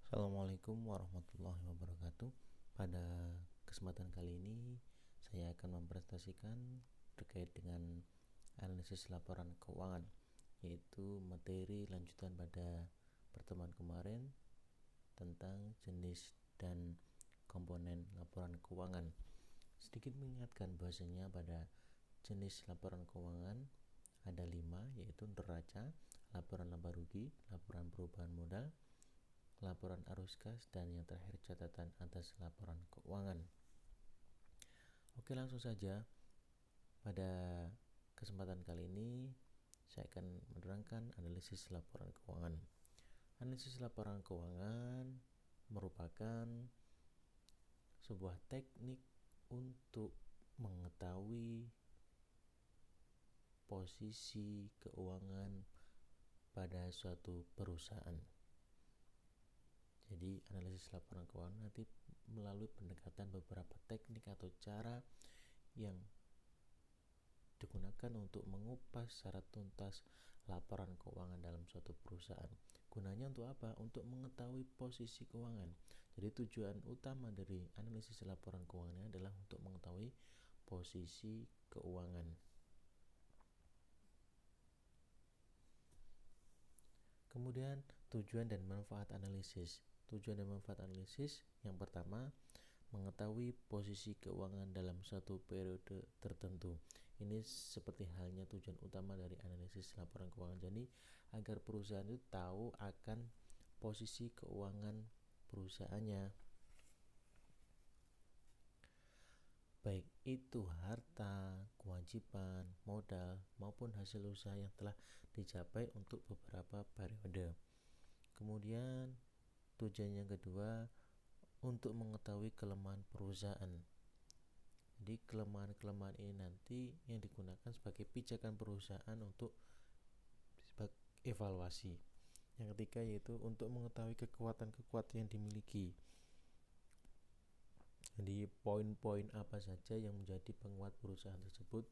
Assalamualaikum warahmatullahi wabarakatuh. Pada kesempatan kali ini saya akan mempresentasikan terkait dengan analisis laporan keuangan, yaitu materi lanjutan pada pertemuan kemarin tentang jenis dan komponen laporan keuangan. Sedikit mengingatkan bahwasanya pada jenis laporan keuangan ada 5, yaitu neraca, laporan laba rugi, laporan perubahan modal, laporan arus kas, dan yang terakhir catatan atas laporan keuangan. Oke, langsung saja. Pada kesempatan kali ini saya akan menerangkan analisis laporan keuangan. Analisis laporan keuangan merupakan sebuah teknik untuk mengetahui posisi keuangan pada suatu perusahaan. Jadi analisis laporan keuangan nanti melalui pendekatan beberapa teknik atau cara yang digunakan untuk mengupas secara tuntas laporan keuangan dalam suatu perusahaan. Gunanya untuk apa? Untuk mengetahui posisi keuangan. Jadi tujuan utama dari analisis laporan keuangan adalah untuk mengetahui posisi keuangan. Kemudian tujuan dan manfaat analisis. Tujuan dan manfaat analisis yang pertama, mengetahui posisi keuangan dalam suatu periode tertentu. Ini seperti halnya tujuan utama dari analisis laporan keuangan. Jadi agar perusahaan itu tahu akan posisi keuangan perusahaannya, baik itu harta, kewajiban, modal, maupun hasil usaha yang telah dicapai untuk beberapa periode. Kemudian tujuan yang kedua, untuk mengetahui kelemahan perusahaan. Jadi kelemahan-kelemahan ini nanti yang digunakan sebagai pijakan perusahaan untuk evaluasi. Yang ketiga yaitu untuk mengetahui kekuatan-kekuatan yang dimiliki. Jadi poin-poin apa saja yang menjadi penguat perusahaan tersebut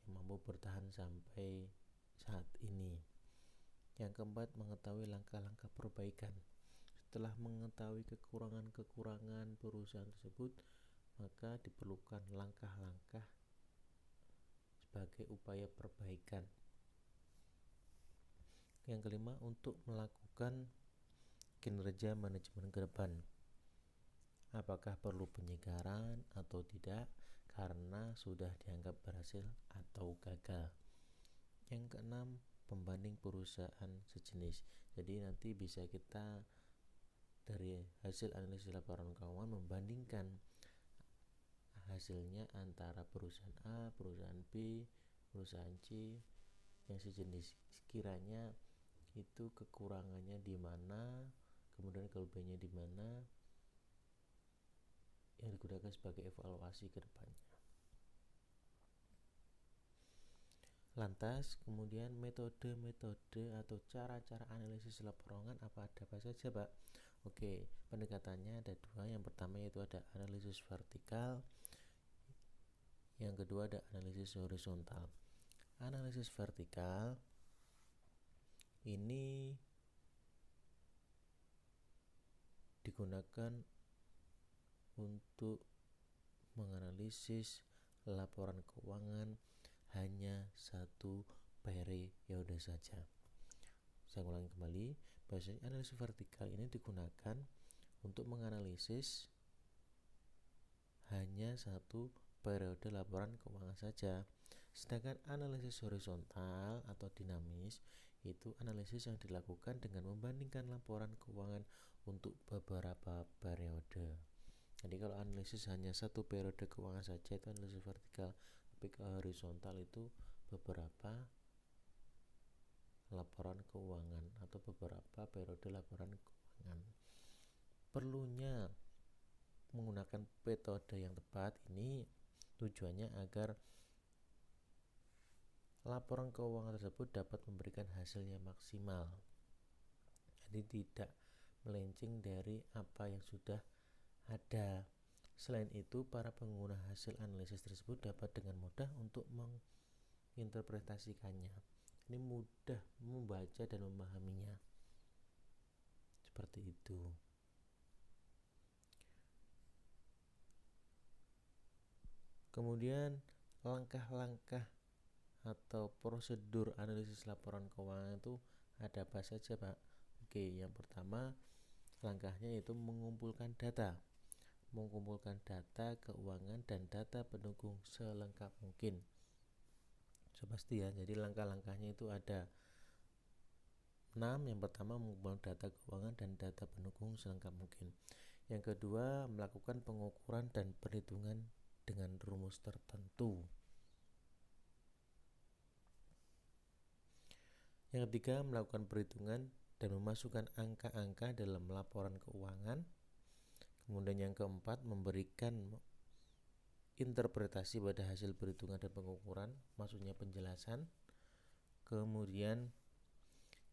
yang mampu bertahan sampai saat ini. Yang keempat, mengetahui langkah-langkah perbaikan. Setelah mengetahui kekurangan-kekurangan perusahaan tersebut, maka diperlukan langkah-langkah sebagai upaya perbaikan. Yang kelima, untuk melakukan kinerja manajemen ke depan. Apakah perlu penyegaran atau tidak karena sudah dianggap berhasil atau gagal. Yang keenam, pembanding perusahaan sejenis. Jadi nanti bisa kita dari hasil analisis laporan keuangan membandingkan hasilnya antara perusahaan A, perusahaan B, perusahaan C yang sejenis. Sekiranya itu kekurangannya di mana, kemudian kelebihannya di mana, yang digunakan sebagai evaluasi ke depannya. Lantas kemudian metode-metode atau cara-cara analisis laporan apa saja, Pak? Oke, pendekatannya ada 2. Yang pertama yaitu ada analisis vertikal, yang kedua ada analisis horizontal. Analisis vertikal ini digunakan untuk menganalisis laporan keuangan hanya satu periode saja. Saya ulangi kembali, bahwasanya analisis vertikal ini digunakan untuk menganalisis hanya satu periode laporan keuangan saja. Sedangkan analisis horizontal atau dinamis itu analisis yang dilakukan dengan membandingkan laporan keuangan untuk beberapa periode. Jadi kalau analisis hanya satu periode keuangan saja itu analisis vertikal, tapi kalau horizontal itu beberapa laporan keuangan atau beberapa periode laporan keuangan. Perlunya menggunakan metode yang tepat ini tujuannya agar laporan keuangan tersebut dapat memberikan hasil yang maksimal. Jadi tidak melenceng dari apa yang sudah ada. Selain itu, para pengguna hasil analisis tersebut dapat dengan mudah untuk menginterpretasikannya. Ini mudah membaca dan memahaminya. Seperti itu. Kemudian langkah-langkah atau prosedur analisis laporan keuangan itu ada apa saja, Pak? Oke, yang pertama langkahnya yaitu mengumpulkan data keuangan dan data pendukung selengkap mungkin. So, pasti ya, jadi langkah-langkahnya itu ada 6. Yang pertama mengumpulkan data keuangan dan data pendukung selengkap mungkin. Yang kedua melakukan pengukuran dan perhitungan dengan rumus tertentu. Yang ketiga melakukan perhitungan dan memasukkan angka-angka dalam laporan keuangan. Kemudian yang keempat memberikan interpretasi pada hasil perhitungan dan pengukuran, maksudnya penjelasan. Kemudian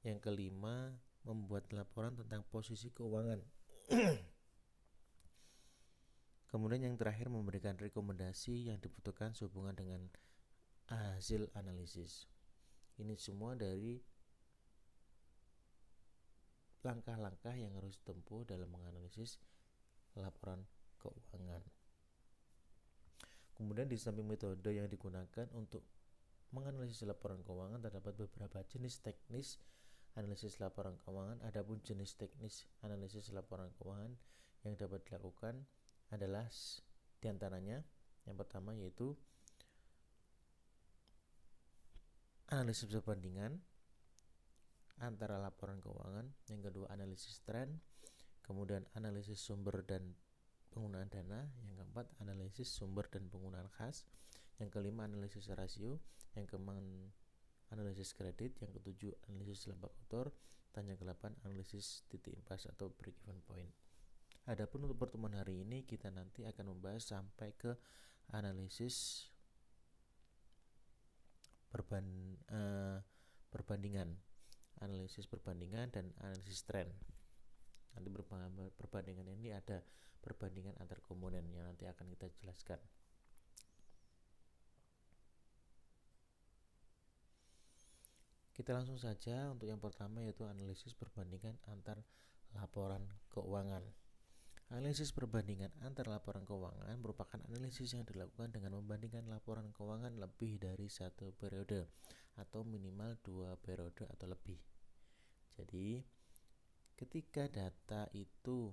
yang kelima membuat laporan tentang posisi keuangan. Kemudian yang terakhir memberikan rekomendasi yang dibutuhkan sehubungan dengan hasil analisis. Ini semua dari langkah-langkah yang harus ditempuh dalam menganalisis laporan keuangan. Kemudian di samping metode yang digunakan untuk menganalisis laporan keuangan, terdapat beberapa jenis teknis analisis laporan keuangan. Adapun jenis teknis analisis laporan keuangan yang dapat dilakukan adalah diantaranya yang pertama yaitu analisis perbandingan antara laporan keuangan, yang kedua analisis tren, kemudian analisis sumber dan penggunaan dana, yang keempat analisis sumber dan penggunaan khas, yang kelima analisis rasio, yang keenam analisis kredit, yang ketujuh analisis laba kotor, dan yang kedelapan analisis titik impas atau break even point. Adapun untuk pertemuan hari ini kita nanti akan membahas sampai ke analisis perbandingan dan analisis tren. Nanti perbandingan ini ada perbandingan antar komponen yang nanti akan kita jelaskan. Kita langsung saja untuk yang pertama yaitu analisis perbandingan antar laporan keuangan. Analisis perbandingan antar laporan keuangan merupakan analisis yang dilakukan dengan membandingkan laporan keuangan lebih dari satu periode atau minimal 2 periode atau lebih. Jadi ketika data itu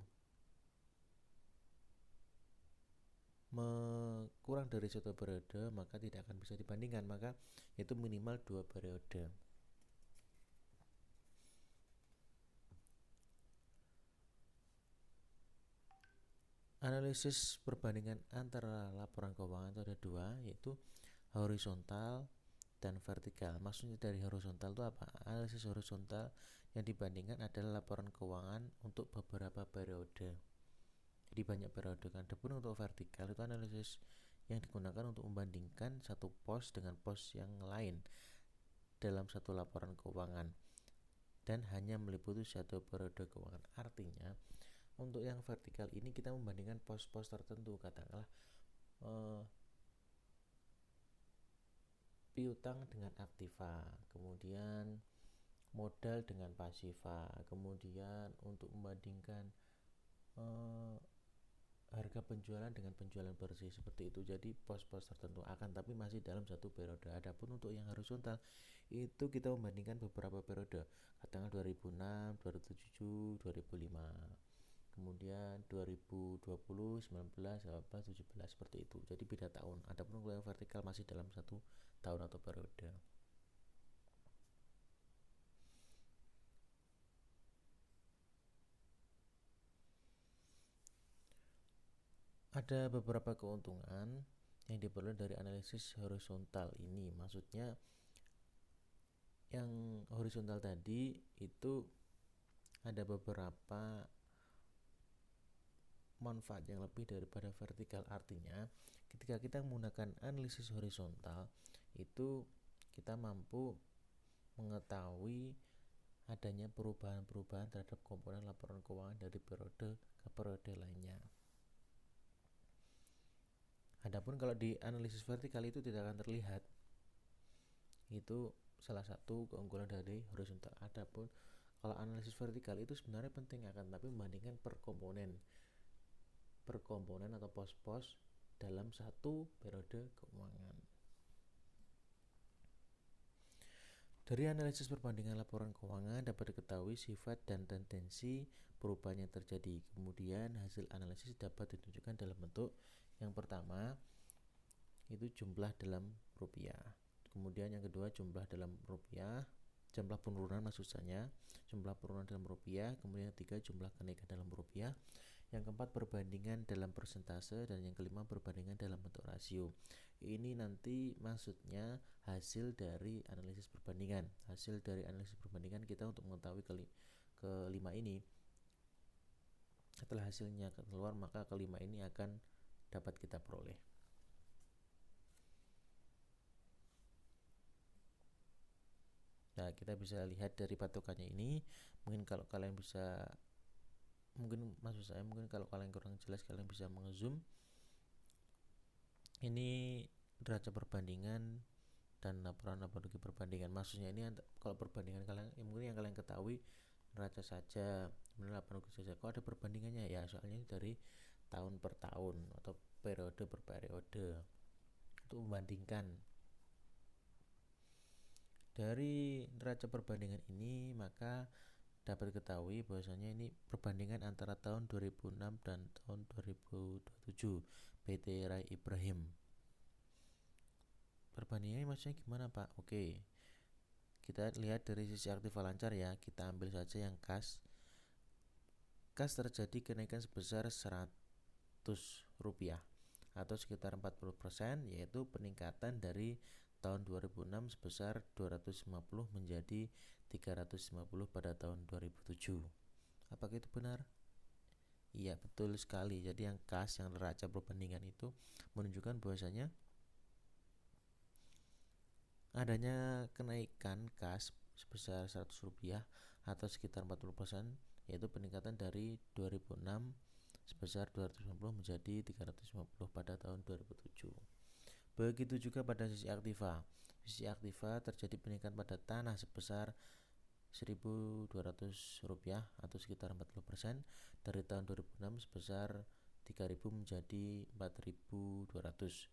kurang dari satu periode maka tidak akan bisa dibandingkan, maka itu minimal 2 periode. Analisis perbandingan antara laporan keuangan itu ada 2, yaitu horizontal dan vertikal. Maksudnya dari horizontal itu apa? Analisis horizontal yang dibandingkan adalah laporan keuangan untuk beberapa periode. Jadi banyak periode kan. Adapun untuk vertikal itu analisis yang digunakan untuk membandingkan satu pos dengan pos yang lain dalam satu laporan keuangan dan hanya meliputi satu periode keuangan. Artinya untuk yang vertikal ini kita membandingkan pos-pos tertentu, katakanlah piutang dengan aktiva, kemudian modal dengan pasiva, kemudian untuk membandingkan harga penjualan dengan penjualan bersih, seperti itu. Jadi pos-pos tertentu akan tapi masih dalam satu periode. Adapun untuk yang horizontal itu kita membandingkan beberapa periode, katakanlah 2006, 2007, 2005. Kemudian 2020, 19, 18, 17 seperti itu. Jadi beda tahun. Adapun yang vertikal masih dalam satu tahun atau periode. Ada beberapa keuntungan yang diperoleh dari analisis horizontal ini. Maksudnya yang horizontal tadi itu ada beberapa manfaat yang lebih daripada vertikal. Artinya ketika kita menggunakan analisis horizontal itu kita mampu mengetahui adanya perubahan-perubahan terhadap komponen laporan keuangan dari periode ke periode lainnya. Adapun kalau di analisis vertikal itu tidak akan terlihat. Itu salah satu keunggulan dari horizontal. Adapun kalau analisis vertikal itu sebenarnya penting, akan tapi membandingkan per komponen atau pos-pos dalam satu periode keuangan. Dari analisis perbandingan laporan keuangan dapat diketahui sifat dan tendensi perubahan yang terjadi. Kemudian hasil analisis dapat ditunjukkan dalam bentuk yang pertama itu jumlah dalam rupiah. Kemudian yang kedua jumlah dalam rupiah, jumlah penurunan maksudnya, jumlah penurunan dalam rupiah. Kemudian yang ketiga jumlah kenaikan dalam rupiah. Yang keempat perbandingan dalam persentase, dan yang kelima perbandingan dalam bentuk rasio. Ini nanti maksudnya hasil dari analisis perbandingan. Hasil dari analisis perbandingan kita untuk mengetahui kelima ini. Setelah hasilnya keluar, maka kelima ini akan dapat kita peroleh. Nah, kita bisa lihat dari patokannya ini. Mungkin kalau kalian bisa, mungkin kalau kalian kurang jelas, kalian bisa ngezoom. Ini neraca perbandingan dan laporan rugi perbandingan. Maksudnya ini kalau perbandingan kalian, mungkin yang kalian ketahui neraca saja, kemudian laporan rugi saja. Kok ada perbandingannya? Ya soalnya dari tahun per tahun atau periode per periode untuk membandingkan. Dari neraca perbandingan ini maka dapat diketahui bahwasanya ini perbandingan antara tahun 2006 dan tahun 2027 PT Rai Ibrahim. Perbandingannya maksudnya gimana Pak? Oke, kita lihat dari sisi aktiva lancar ya. Kita ambil saja yang kas. Kas terjadi kenaikan sebesar 100 rupiah atau sekitar 40%, yaitu peningkatan dari tahun 2006 sebesar 250 menjadi 350 pada tahun 2007. Apakah itu benar? Iya, betul sekali. Jadi yang kas, yang neraca perbandingan itu menunjukkan bahwasanya adanya kenaikan kas sebesar 100 rupiah atau sekitar 40%, yaitu peningkatan dari 2006 sebesar 250 menjadi 350 pada tahun 2007. Begitu juga pada sisi aktiva. Sisi aktiva terjadi peningkatan pada tanah sebesar 1.200 rupiah atau sekitar 40% dari tahun 2006 sebesar 3.000 menjadi 4.200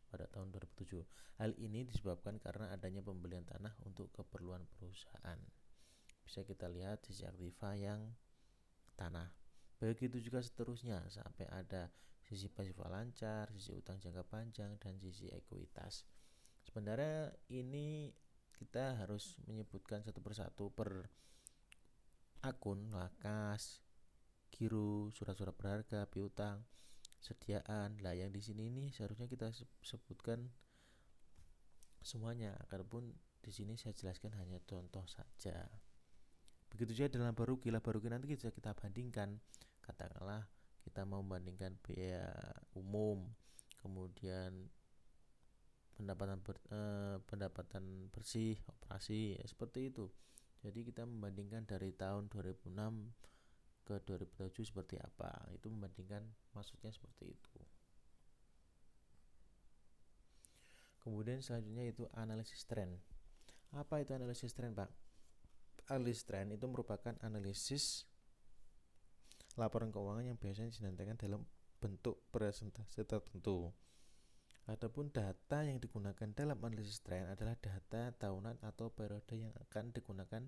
pada tahun 2007. Hal ini disebabkan karena adanya pembelian tanah untuk keperluan perusahaan. Bisa kita lihat sisi aktiva yang tanah. Begitu juga seterusnya sampai ada sisi pasif lancar, sisi utang jangka panjang, dan sisi ekuitas. Sebenarnya ini kita harus menyebutkan satu persatu per akun, kas, giro, surat-surat berharga, piutang, sediaan. Lah yang di sini ini seharusnya kita sebutkan semuanya, adapun di sini saya jelaskan hanya contoh saja. Begitu juga dalam laba rugi nanti kita bandingkan. Katakanlah kita mau membandingkan biaya umum, kemudian pendapatan bersih operasi, ya, seperti itu. Jadi kita membandingkan dari tahun 2006 ke 2007 seperti apa. Itu membandingkan, maksudnya seperti itu. Kemudian selanjutnya itu analisis tren. Apa itu analisis tren, Pak? Analisis tren itu merupakan analisis laporan keuangan yang biasanya dinantikan dalam bentuk presentasi tertentu. Adapun data yang digunakan dalam analisis tren adalah data tahunan atau periode yang akan digunakan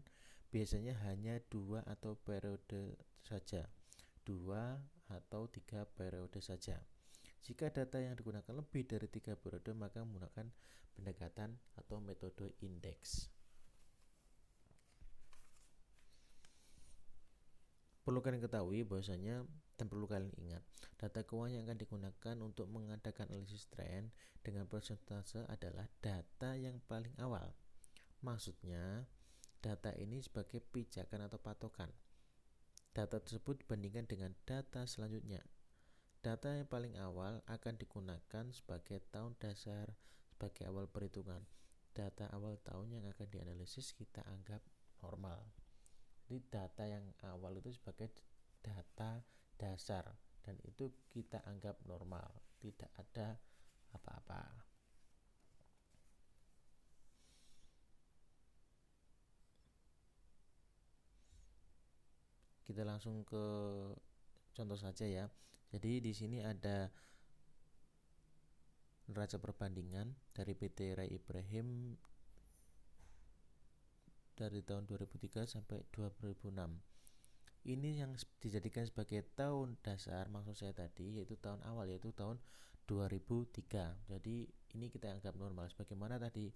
biasanya hanya 2 atau periode saja. 2 atau 3 periode saja. Jika data yang digunakan lebih dari 3 periode maka menggunakan pendekatan atau metode indeks. Perlu kalian ketahui bahwasanya dan perlu kalian ingat, data keuangan yang akan digunakan untuk mengadakan analisis tren dengan persentase adalah data yang paling awal. Maksudnya, data ini sebagai pijakan atau patokan. Data tersebut dibandingkan dengan data selanjutnya. Data yang paling awal akan digunakan sebagai tahun dasar, sebagai awal perhitungan. Data awal tahun yang akan dianalisis kita anggap normal. Jadi data yang awal itu sebagai data dasar dan itu kita anggap normal, tidak ada apa-apa. Kita langsung ke contoh saja ya. Jadi di sini ada neraca perbandingan dari PT Rai Ibrahim dari tahun 2003 sampai 2006. Ini yang dijadikan sebagai tahun dasar, maksud saya tadi yaitu tahun awal, yaitu tahun 2003. Jadi ini kita anggap normal. Sebagaimana tadi,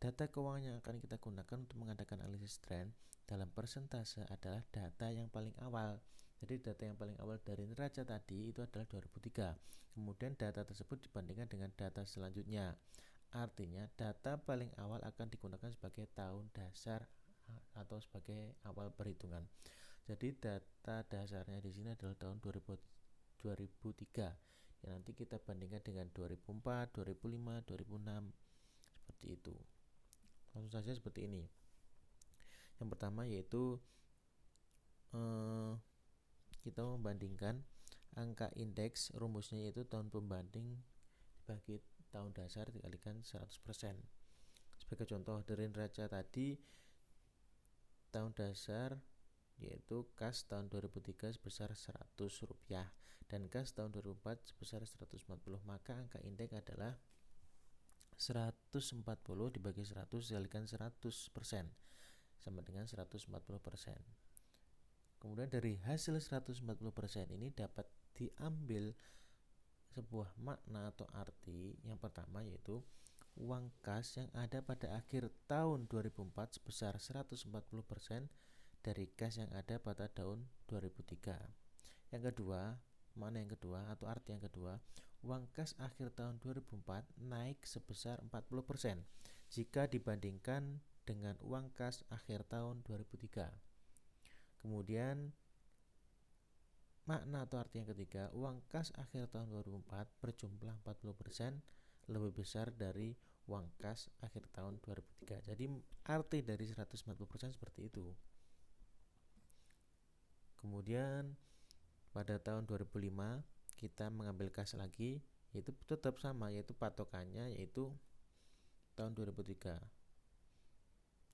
data keuangan yang akan kita gunakan untuk mengadakan analisis tren dalam persentase adalah data yang paling awal. Jadi data yang paling awal dari neraca tadi itu adalah 2003. Kemudian data tersebut dibandingkan dengan data selanjutnya. Artinya data paling awal akan digunakan sebagai tahun dasar atau sebagai awal perhitungan. Jadi data dasarnya di sini adalah tahun 2003. Ya, nanti kita bandingkan dengan 2004, 2005, 2006 seperti itu. Langsung saja seperti ini. Yang pertama yaitu kita membandingkan angka indeks, rumusnya yaitu tahun pembanding dibagi tahun dasar dikalikan 100%. Sebagai contoh dari neraca tadi, tahun dasar yaitu kas tahun 2003 sebesar Rp100 dan kas tahun 2004 sebesar 140, maka angka indeks adalah 140 dibagi 100 dikalikan 100% sama dengan 140%. Kemudian dari hasil 140% ini dapat diambil sebuah makna atau arti. Yang pertama yaitu uang kas yang ada pada akhir tahun 2004 sebesar 140% dari kas yang ada pada tahun 2003. Yang kedua, makna yang kedua atau arti yang kedua, uang kas akhir tahun 2004 naik sebesar 40% jika dibandingkan dengan uang kas akhir tahun 2003. Kemudian makna atau arti yang ketiga, uang kas akhir tahun 2004 berjumlah 40% lebih besar dari uang kas akhir tahun 2003. Jadi arti dari 140% seperti itu. Kemudian pada tahun 2005 kita mengambil kas lagi, yaitu tetap sama, yaitu patokannya yaitu tahun 2003.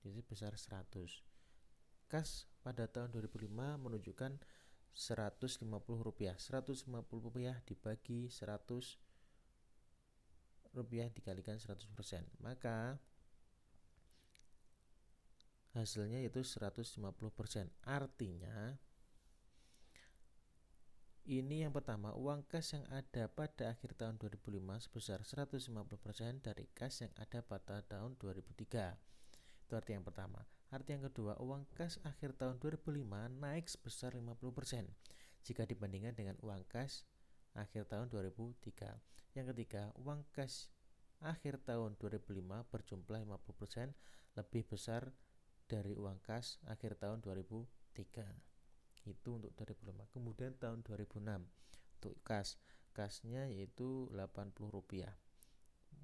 Jadi besar 100. Kas pada tahun 2005 menunjukkan Rp150. Rp150 dibagi 100 rupiah dikalikan 100%, maka hasilnya yaitu 150%. Artinya ini yang pertama, uang kas yang ada pada akhir tahun 2005 sebesar 150% dari kas yang ada pada tahun 2003. Itu arti yang pertama. Arti yang kedua, uang kas akhir tahun 2005 naik sebesar 50% jika dibandingkan dengan uang kas akhir tahun 2003. Yang ketiga, uang kas akhir tahun 2005 berjumlah 50% lebih besar dari uang kas akhir tahun 2003. Itu untuk 2005. Kemudian tahun 2006 untuk kasnya yaitu Rp80.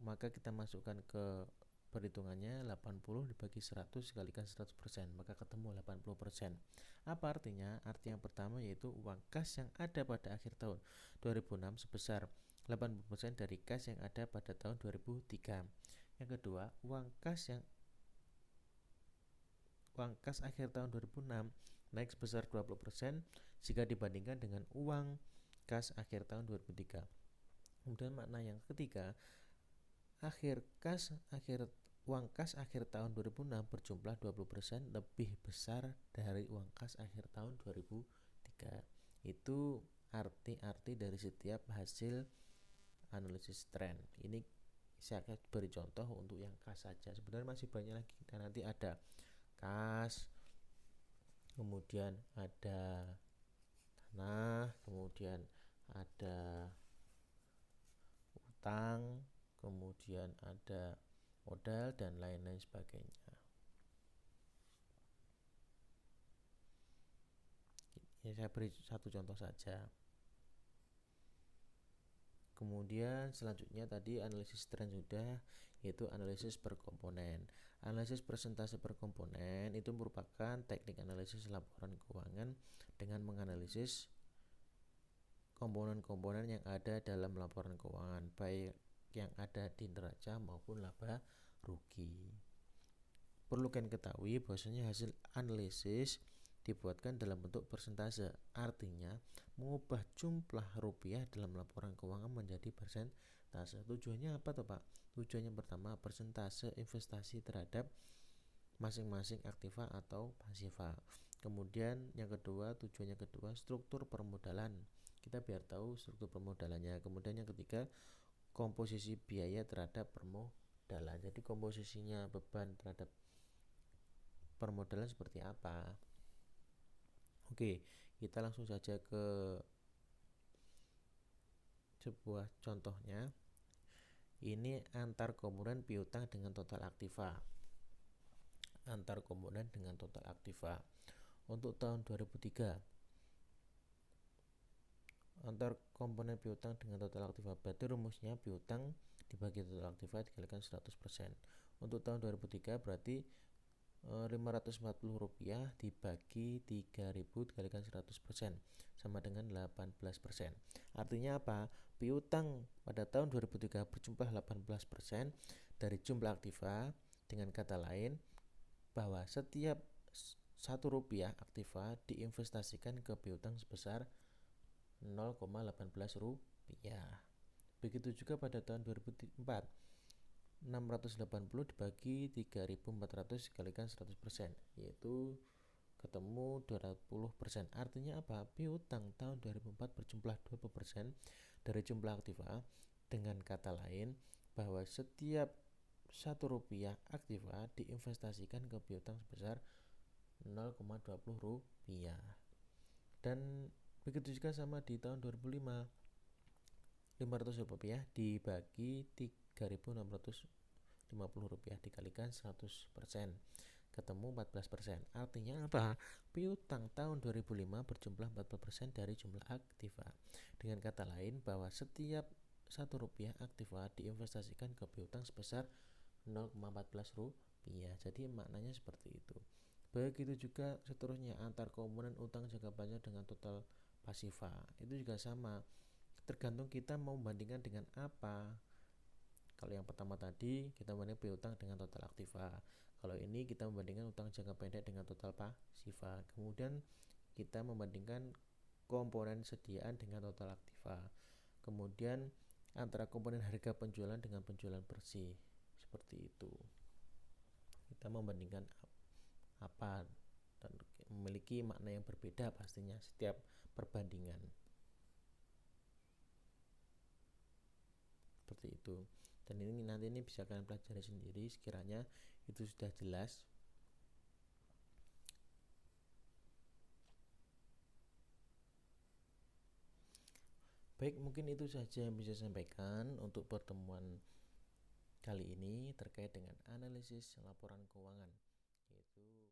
Maka kita masukkan ke perhitungannya 80 dibagi 100 dikalikan 100%, maka ketemu 80%. Apa artinya? Arti yang pertama yaitu uang kas yang ada pada akhir tahun 2006 sebesar 80% dari kas yang ada pada tahun 2003. Yang kedua, uang kas akhir tahun 2006 naik sebesar 20% jika dibandingkan dengan uang kas akhir tahun 2003. Kemudian makna yang ketiga, uang kas akhir tahun 2006 berjumlah 20% lebih besar dari uang kas akhir tahun 2003. Itu arti-arti dari setiap hasil analisis tren. Ini saya akan beri contoh untuk yang kas saja. Sebenarnya masih banyak lagi, dan nanti ada kas, kemudian ada tanah, kemudian ada utang, kemudian ada modal dan lain-lain sebagainya. Ini saya beri satu contoh saja. Kemudian selanjutnya tadi analisis tren sudah, yaitu analisis per komponen. Analisis persentase per komponen itu merupakan teknik analisis laporan keuangan dengan menganalisis komponen-komponen yang ada dalam laporan keuangan, baik yang ada di neraca maupun laba rugi. Perlu kalian ketahui bahwasanya hasil analisis dibuatkan dalam bentuk persentase, artinya mengubah jumlah rupiah dalam laporan keuangan menjadi persentase. Tujuannya apa tuh Pak? Tujuannya pertama, persentase investasi terhadap masing-masing aktiva atau pasifa. Kemudian yang kedua, tujuannya kedua, struktur permodalan, kita biar tahu struktur permodalannya. Kemudian yang ketiga, komposisi biaya terhadap permodalan, jadi komposisinya beban terhadap permodalan seperti apa. Oke, kita langsung saja ke sebuah contohnya. Ini antar komponen piutang dengan total aktiva. Antar komponen dengan total aktiva untuk tahun 2003, antar komponen piutang dengan total aktiva, berarti rumusnya piutang dibagi total aktiva dikalikan 100%. Untuk tahun 2003 berarti Rp540 dibagi 3.000 dikalikan 100% sama dengan 18%. Artinya apa? Piutang pada tahun 2003 berjumlah 18% dari jumlah aktiva. Dengan kata lain, bahwa setiap Rp1 aktiva diinvestasikan ke piutang sebesar Rp0,18. Begitu juga pada tahun 2004, 680 dibagi 3.400 dikalikan 100%, yaitu ketemu 20%. Artinya apa? Piutang tahun 2004 berjumlah 20% dari jumlah aktiva. Dengan kata lain, bahwa setiap Rp1 aktiva diinvestasikan ke piutang sebesar Rp0,20. Dan begitu juga sama di tahun 2005, Rp500 dibagi Rp3.650 dikalikan 100%, ketemu 14%. Artinya apa? Piutang tahun 2005 berjumlah 14% dari jumlah aktiva. Dengan kata lain, bahwa setiap Rp1 aktiva diinvestasikan ke piutang sebesar Rp0,14. Jadi maknanya seperti itu. Begitu juga seterusnya, antar komponen utang jangka panjang dengan total pasifa. Itu juga sama, tergantung kita mau membandingkan dengan apa. Kalau yang pertama tadi kita membandingkan piutang dengan total aktiva, kalau ini kita membandingkan utang jangka pendek dengan total pasifa. Kemudian kita membandingkan komponen sediaan dengan total aktiva. Kemudian antara komponen harga penjualan dengan penjualan bersih, seperti itu. Kita membandingkan apa, dan memiliki makna yang berbeda pastinya setiap perbandingan, seperti itu. Dan ini nanti bisa kalian pelajari sendiri sekiranya itu sudah jelas. Baik, mungkin itu saja yang bisa saya sampaikan untuk pertemuan kali ini terkait dengan analisis laporan keuangan, yaitu